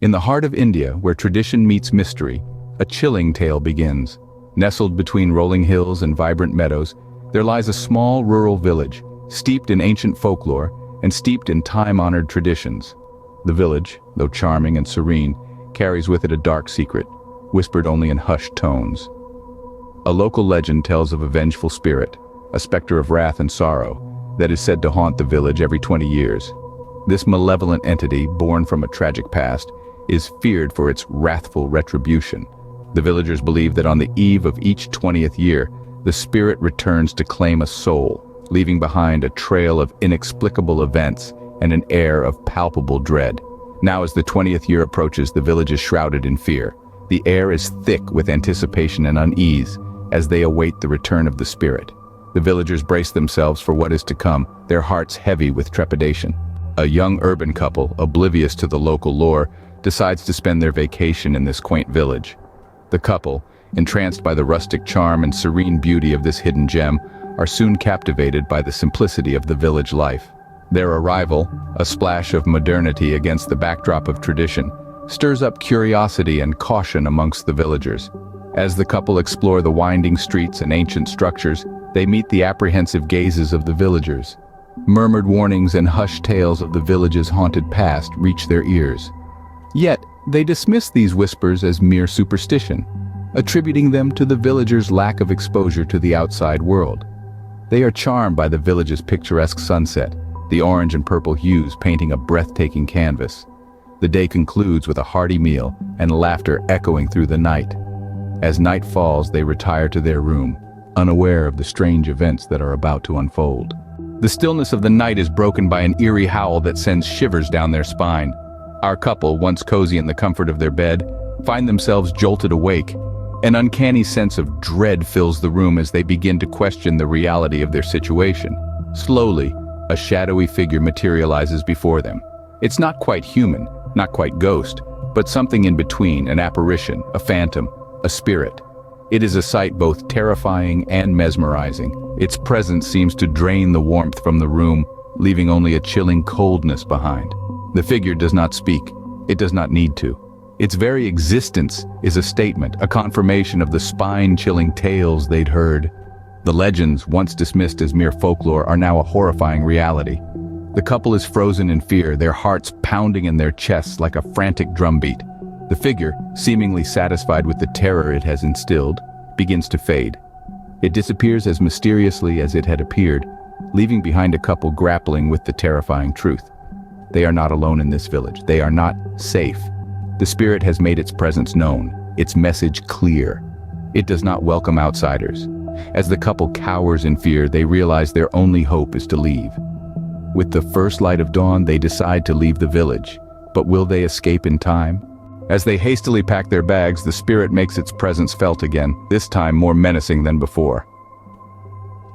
In the heart of India, where tradition meets mystery, a chilling tale begins. Nestled between rolling hills and vibrant meadows, there lies a small rural village, steeped in ancient folklore and steeped in time-honored traditions. The village, though charming and serene, carries with it a dark secret, whispered only in hushed tones. A local legend tells of a vengeful spirit, a specter of wrath and sorrow, that is said to haunt the village every 20 years. This malevolent entity, born from a tragic past, is feared for its wrathful retribution. The villagers believe that on the eve of each 20th year, the spirit returns to claim a soul, leaving behind a trail of inexplicable events and an air of palpable dread. Now as the 20th year approaches, the village is shrouded in fear. The air is thick with anticipation and unease as they await the return of the spirit. The villagers brace themselves for what is to come, their hearts heavy with trepidation. A young urban couple, oblivious to the local lore, decides to spend their vacation in this quaint village. The couple, entranced by the rustic charm and serene beauty of this hidden gem, are soon captivated by the simplicity of the village life. Their arrival, a splash of modernity against the backdrop of tradition, stirs up curiosity and caution amongst the villagers. As the couple explore the winding streets and ancient structures, they meet the apprehensive gazes of the villagers. Murmured warnings and hushed tales of the village's haunted past reach their ears. Yet, they dismiss these whispers as mere superstition, attributing them to the villagers' lack of exposure to the outside world. They are charmed by the village's picturesque sunset, the orange and purple hues painting a breathtaking canvas. The day concludes with a hearty meal and laughter echoing through the night. As night falls, they retire to their room, unaware of the strange events that are about to unfold. The stillness of the night is broken by an eerie howl that sends shivers down their spine. Our couple, once cozy in the comfort of their bed, find themselves jolted awake. An uncanny sense of dread fills the room as they begin to question the reality of their situation. Slowly, a shadowy figure materializes before them. It's not quite human, not quite ghost, but something in between, an apparition, a phantom, a spirit. It is a sight both terrifying and mesmerizing. Its presence seems to drain the warmth from the room, leaving only a chilling coldness behind. The figure does not speak. It does not need to. Its very existence is a statement, a confirmation of the spine-chilling tales they'd heard. The legends, once dismissed as mere folklore, are now a horrifying reality. The couple is frozen in fear, their hearts pounding in their chests like a frantic drumbeat. The figure, seemingly satisfied with the terror it has instilled, begins to fade. It disappears as mysteriously as it had appeared, leaving behind a couple grappling with the terrifying truth. They are not alone in this village. They are not safe. The spirit has made its presence known, its message clear. It does not welcome outsiders. As the couple cowers in fear, they realize their only hope is to leave. With the first light of dawn, they decide to leave the village. But will they escape in time? As they hastily pack their bags, the spirit makes its presence felt again, this time more menacing than before.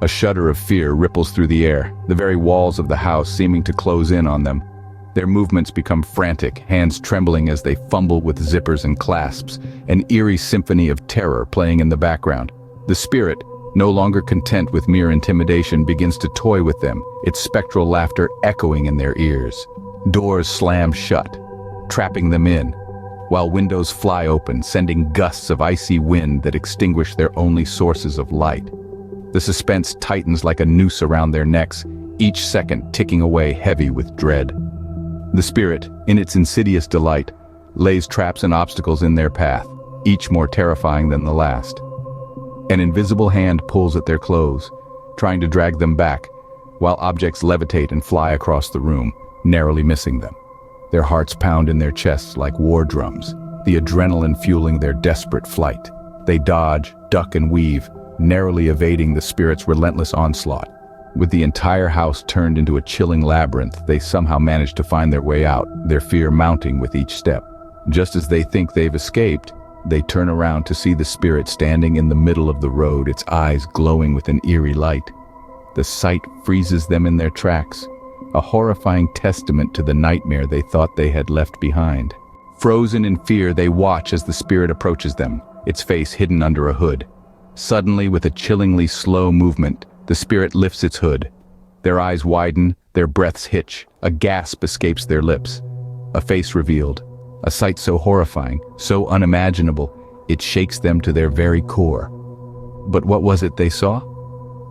A shudder of fear ripples through the air, the very walls of the house seeming to close in on them. Their movements become frantic, hands trembling as they fumble with zippers and clasps, an eerie symphony of terror playing in the background. The spirit, no longer content with mere intimidation, begins to toy with them, its spectral laughter echoing in their ears. Doors slam shut, trapping them in, while windows fly open, sending gusts of icy wind that extinguish their only sources of light. The suspense tightens like a noose around their necks, each second ticking away heavy with dread. The spirit, in its insidious delight, lays traps and obstacles in their path, each more terrifying than the last. An invisible hand pulls at their clothes, trying to drag them back, while objects levitate and fly across the room, narrowly missing them. Their hearts pound in their chests like war drums, the adrenaline fueling their desperate flight. They dodge, duck and weave, narrowly evading the spirit's relentless onslaught. With the entire house turned into a chilling labyrinth, they somehow manage to find their way out, their fear mounting with each step. Just as they think they've escaped, they turn around to see the spirit standing in the middle of the road, its eyes glowing with an eerie light. The sight freezes them in their tracks, a horrifying testament to the nightmare they thought they had left behind. Frozen in fear, they watch as the spirit approaches them, its face hidden under a hood. Suddenly, with a chillingly slow movement, the spirit lifts its hood. Their eyes widen, their breaths hitch, a gasp escapes their lips. A face revealed, A sight so horrifying, so unimaginable, it shakes them to their very core. But what was it they saw?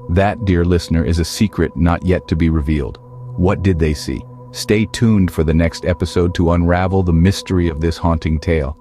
That, dear listener, is a secret not yet to be revealed. What did they see? Stay tuned for the next episode to unravel the mystery of this haunting tale.